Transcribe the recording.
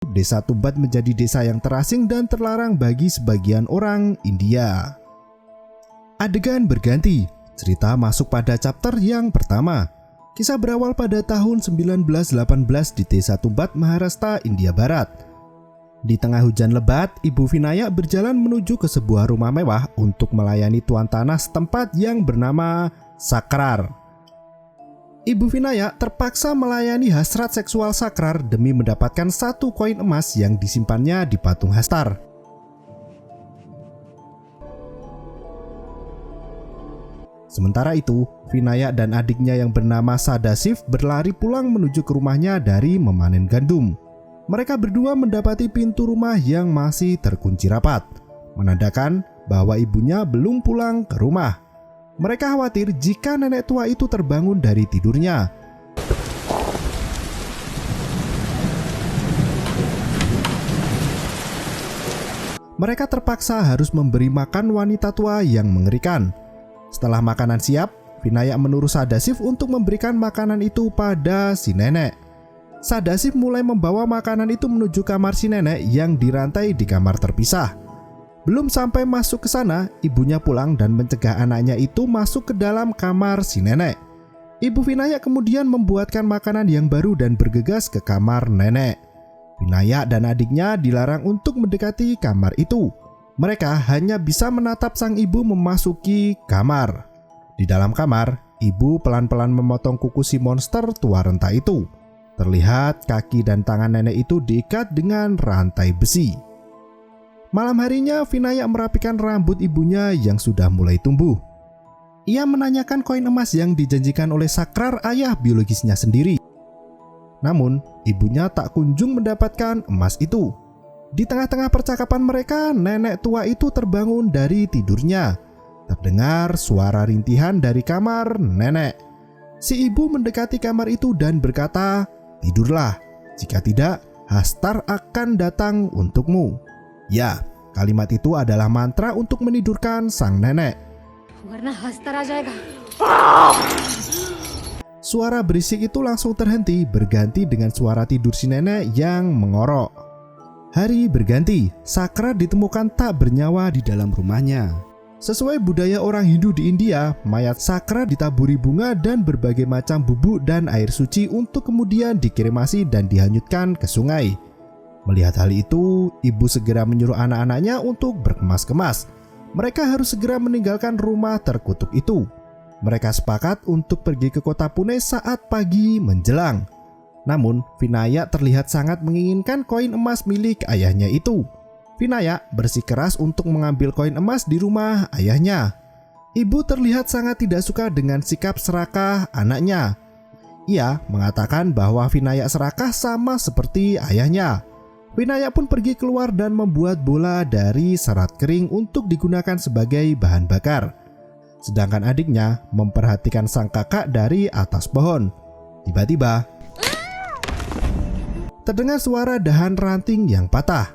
Desa Tumbat menjadi desa yang terasing dan terlarang bagi sebagian orang India. Adegan berganti, cerita masuk pada chapter yang pertama. Kisah berawal pada tahun 1918 di Desa Tumbat, Maharashtra, India Barat. Di tengah hujan lebat, Ibu Vinaya berjalan menuju ke sebuah rumah mewah untuk melayani tuan tanah setempat yang bernama Sakrar. Ibu Vinaya terpaksa melayani hasrat seksual Sakrar demi mendapatkan 1 koin emas yang disimpannya di patung Hastar. Sementara itu, Vinaya dan adiknya yang bernama Sadasiv berlari pulang menuju ke rumahnya dari memanen gandum. Mereka berdua mendapati pintu rumah yang masih terkunci rapat, menandakan bahwa ibunya belum pulang ke rumah. Mereka khawatir jika nenek tua itu terbangun dari tidurnya. Mereka terpaksa harus memberi makan wanita tua yang mengerikan. Setelah makanan siap, Vinaya menurut Sadasiv untuk memberikan makanan itu pada si nenek. Sadasiv mulai membawa makanan itu menuju kamar si nenek yang dirantai di kamar terpisah. Belum sampai masuk ke sana, ibunya pulang dan mencegah anaknya itu masuk ke dalam kamar si nenek. Ibu Vinaya kemudian membuatkan makanan yang baru dan bergegas ke kamar nenek. Vinaya dan adiknya dilarang untuk mendekati kamar itu. Mereka hanya bisa menatap sang ibu memasuki kamar. Di dalam kamar, ibu pelan-pelan memotong kuku si monster tua renta itu. Terlihat kaki dan tangan nenek itu diikat dengan rantai besi. Malam harinya, Vinaya merapikan rambut ibunya yang sudah mulai tumbuh. Ia menanyakan koin emas yang dijanjikan oleh Sakrar, ayah biologisnya sendiri. Namun, ibunya tak kunjung mendapatkan emas itu. Di tengah-tengah percakapan mereka, nenek tua itu terbangun dari tidurnya. Terdengar suara rintihan dari kamar nenek. Si ibu mendekati kamar itu dan berkata, "Tidurlah, jika tidak, Hastar akan datang untukmu." Ya, kalimat itu adalah mantra untuk menidurkan sang nenek. Suara berisik itu langsung terhenti, berganti dengan suara tidur si nenek yang mengorok. Hari berganti, Sakrar ditemukan tak bernyawa di dalam rumahnya. Sesuai budaya orang Hindu di India, mayat Sakrar ditaburi bunga dan berbagai macam bubuk dan air suci untuk kemudian dikremasi dan dihanyutkan ke sungai. Melihat hal itu, ibu segera menyuruh anak-anaknya untuk berkemas-kemas. Mereka harus segera meninggalkan rumah terkutuk itu. Mereka sepakat untuk pergi ke kota Pune saat pagi menjelang. Namun, Vinaya terlihat sangat menginginkan koin emas milik ayahnya itu. Vinaya bersikeras untuk mengambil koin emas di rumah ayahnya. Ibu terlihat sangat tidak suka dengan sikap serakah anaknya. Ia mengatakan bahwa Vinaya serakah sama seperti ayahnya. Vinaya pun pergi keluar dan membuat bola dari serat kering untuk digunakan sebagai bahan bakar. Sedangkan adiknya memperhatikan sang kakak dari atas pohon. Tiba-tiba terdengar suara dahan ranting yang patah.